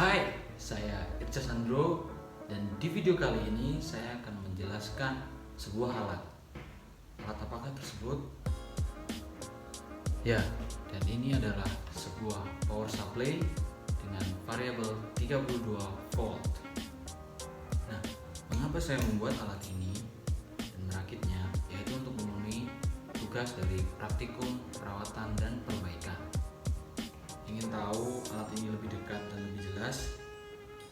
Hai, saya Irca Sandro dan di video kali ini saya akan menjelaskan sebuah alat. Alat apakah tersebut? Ya, dan ini adalah sebuah power supply dengan variabel 32 volt. Nah, mengapa saya membuat alat ini dan merakitnya? Yaitu untuk memenuhi tugas dari praktikum perawatan dan perbaikan. Ingin tahu alat ini lebih dekat dan lebih jelas?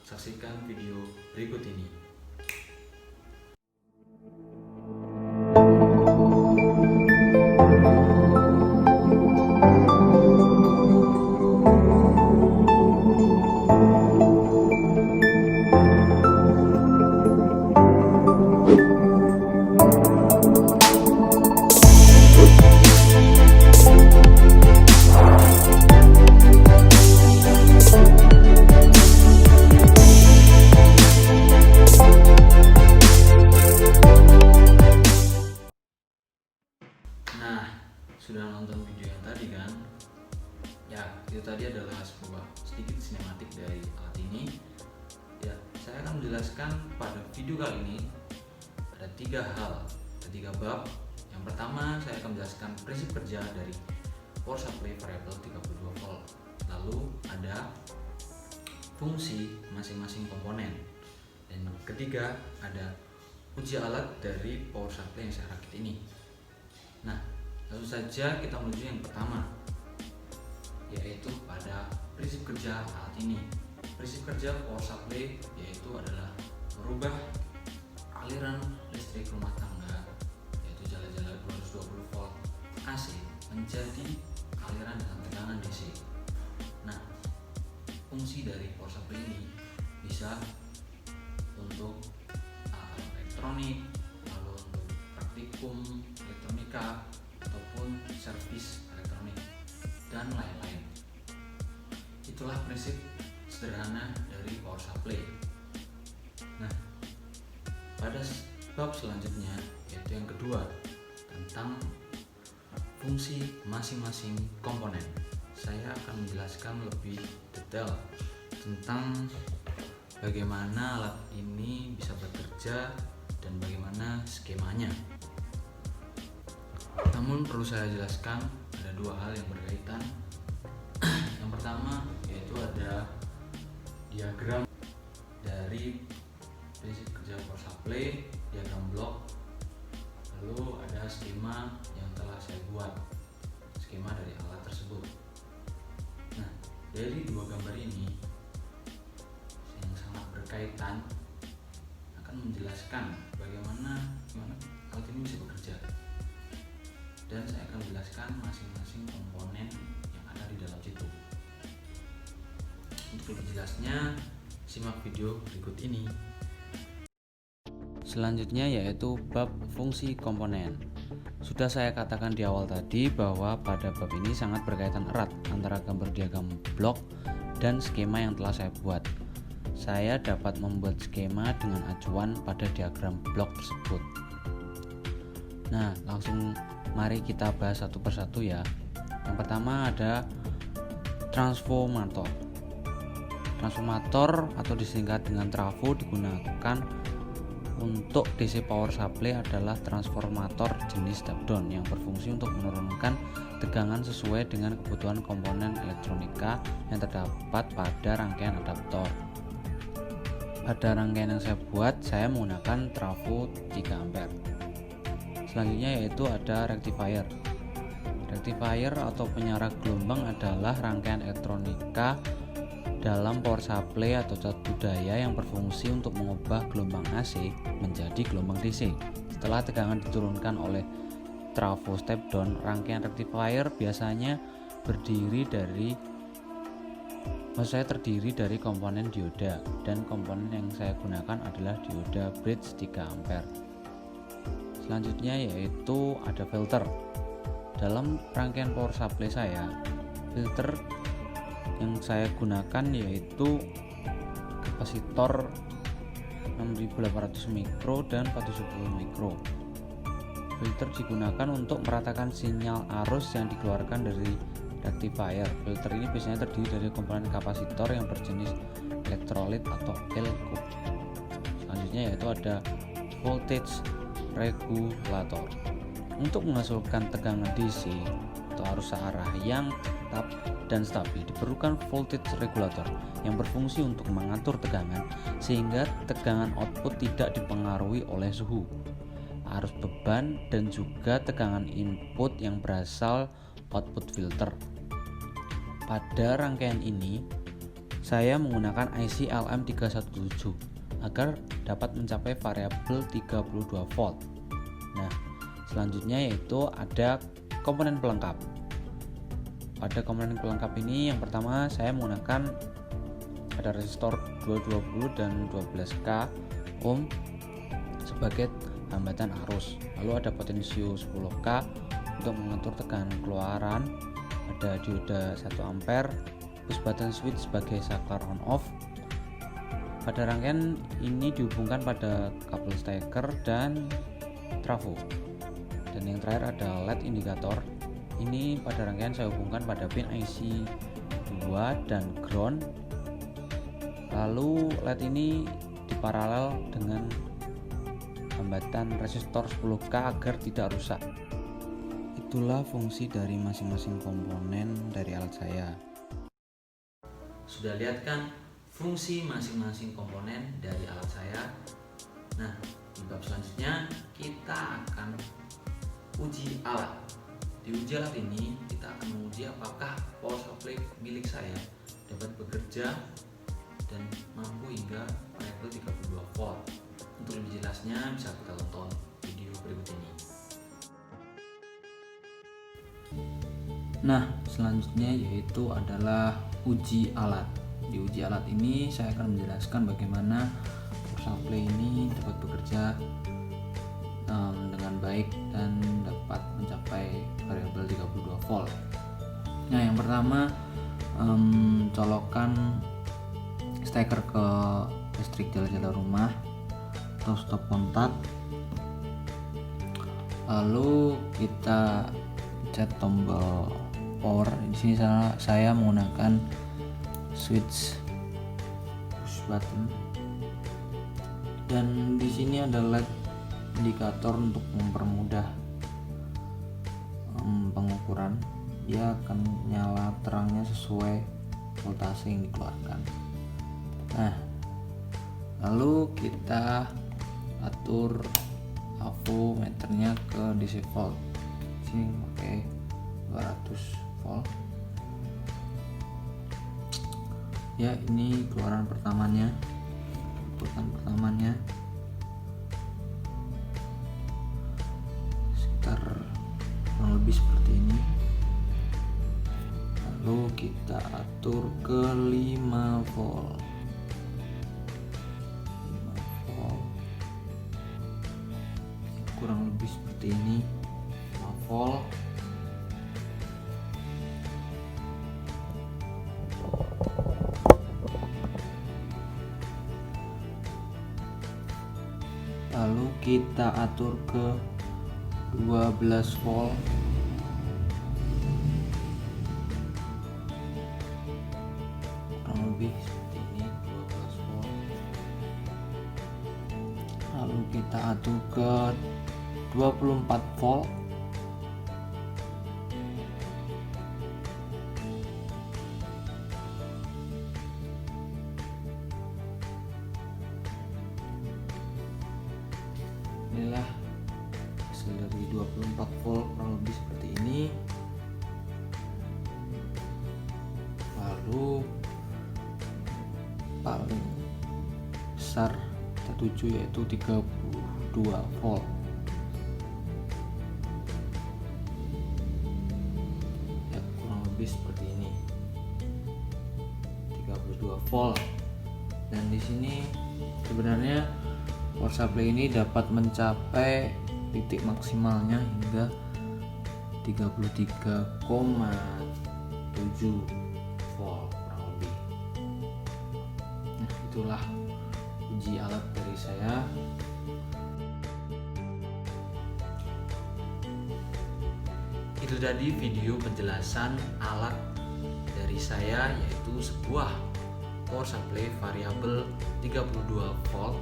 Saksikan video berikut ini. Nah, sudah nonton video yang tadi kan? Ya, itu tadi adalah sebuah sedikit sinematik dari alat ini. Ya, saya akan menjelaskan pada video kali ini ada tiga hal, ada tiga bab. Yang pertama, saya akan menjelaskan prinsip kerja dari power supply variable 32 volt. Lalu ada fungsi masing-masing komponen. Dan ketiga, ada uji alat dari power supply yang saya rakit ini. Nah, langsung saja kita menuju yang pertama, yaitu pada prinsip kerja alat ini. Prinsip kerja power supply yaitu adalah merubah aliran listrik rumah tangga, yaitu jala-jala 220 volt AC menjadi aliran dengan tegangan DC. Nah, fungsi dari power supply ini bisa untuk alat elektronik, lalu untuk praktikum elektronika ataupun servis elektronik dan lain-lain. Itulah prinsip sederhana dari power supply. Nah, pada bab selanjutnya, yaitu yang kedua, tentang fungsi masing-masing komponen, saya akan menjelaskan lebih detail tentang bagaimana alat ini bisa bekerja dan bagaimana skemanya. Namun perlu saya jelaskan ada dua hal yang berkaitan. Yang pertama yaitu ada diagram dari prinsip kerja power supply, diagram blok. Lalu ada skema yang telah saya buat, skema dari alat tersebut. Nah, dari dua gambar ini yang sangat berkaitan akan menjelaskan bagaimana alat ini bisa bekerja. Dan saya akan menjelaskan masing-masing komponen yang ada di dalam situ. Untuk lebih jelasnya, simak video berikut ini. Selanjutnya yaitu bab fungsi komponen. Sudah saya katakan di awal tadi bahwa pada bab ini sangat berkaitan erat antara gambar diagram blok dan skema yang telah saya buat. Saya dapat membuat skema dengan acuan pada diagram blok tersebut. Nah, langsung mari kita bahas satu persatu ya. Yang pertama ada transformator. Transformator atau disingkat dengan trafo digunakan untuk DC power supply adalah transformator jenis step down yang berfungsi untuk menurunkan tegangan sesuai dengan kebutuhan komponen elektronika yang terdapat pada rangkaian adaptor. Pada rangkaian yang saya buat, saya menggunakan trafo 3 ampere. Selanjutnya yaitu ada rectifier. Rectifier atau penyarah gelombang adalah rangkaian elektronika dalam power supply atau satu daya yang berfungsi untuk mengubah gelombang AC menjadi gelombang DC. Setelah tegangan diturunkan oleh trafo step down, rangkaian rectifier biasanya terdiri dari komponen dioda, dan komponen yang saya gunakan adalah dioda bridge 3 ampere. Selanjutnya yaitu ada filter. Dalam rangkaian power supply saya, filter yang saya gunakan yaitu kapasitor 6800 mikro dan 410 mikro. Filter digunakan untuk meratakan sinyal arus yang dikeluarkan dari rectifier. Filter ini biasanya terdiri dari komponen kapasitor yang berjenis elektrolit atau elko. Selanjutnya yaitu ada voltage regulator. Untuk menghasilkan tegangan DC atau arus searah yang tetap dan stabil diperlukan voltage regulator yang berfungsi untuk mengatur tegangan sehingga tegangan output tidak dipengaruhi oleh suhu, arus beban, dan juga tegangan input yang berasal output filter. Pada rangkaian ini saya menggunakan IC LM317 agar dapat mencapai variabel 32 volt. Nah, selanjutnya yaitu ada komponen pelengkap. Pada komponen pelengkap ini yang pertama saya menggunakan ada resistor 220 dan 12K ohm sebagai hambatan arus. Lalu ada potensio 10K untuk mengatur tekanan keluaran, ada dioda 1 ampere, push button switch sebagai saklar on off. Pada rangkaian ini dihubungkan pada kabel steker dan trafo. Dan yang terakhir ada LED indikator. Ini pada rangkaian saya hubungkan pada pin IC 2 dan ground. Lalu LED ini diparalel dengan hambatan resistor 10K agar tidak rusak. Itulah fungsi dari masing-masing komponen dari alat saya. Sudah lihat kan fungsi masing-masing komponen dari alat saya? Nah, di bab selanjutnya kita akan uji alat. Di uji alat ini kita akan menguji apakah power supply milik saya dapat bekerja dan mampu hingga variabel 32 volt. Untuk lebih jelasnya bisa kita tonton video berikut ini. Nah, selanjutnya yaitu adalah uji alat. Di uji alat ini saya akan menjelaskan bagaimana power supply ini dapat bekerja dengan baik dan dapat mencapai variabel 32 volt. Nah, yang pertama colokan steker ke listrik jala-jala rumah atau stop kontak. Lalu kita pencet tombol power. Di sini saya menggunakan switch push button. Dan di sini ada LED indikator untuk mempermudah pengukuran. Dia akan nyala terangnya sesuai voltase yang dikeluarkan. Nah, lalu kita atur AVO meternya ke DC volt. Sini pakai 200 volt. Ya, ini keluaran pertamanya, inputan pertamanya sekitar kurang lebih seperti ini. Lalu kita atur ke 5 volt. Kurang lebih seperti ini, 5 volt. Lalu kita atur ke 12 volt. Kurang lebih seperti ini, 12 volt. Lalu kita atur ke 24 volt. Inilah hasil dari 24 volt, kurang lebih seperti ini. Lalu paling besar kita tuju yaitu 32 volt. Ya, kurang lebih seperti ini, 32 volt. Dan di sini sebenarnya power supply ini dapat mencapai titik maksimalnya hingga 33,7 volt kurang lebih. Nah, itulah uji alat dari saya. Itu tadi video penjelasan alat dari saya, yaitu sebuah power supply variabel 32 volt.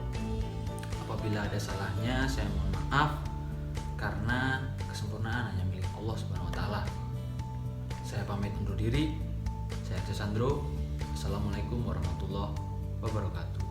Apabila ada salahnya saya mohon maaf, karena kesempurnaan hanya milik Allah Subhanahu wa taala. Saya pamit undur diri. Saya Sandro. Assalamualaikum warahmatullahi wabarakatuh.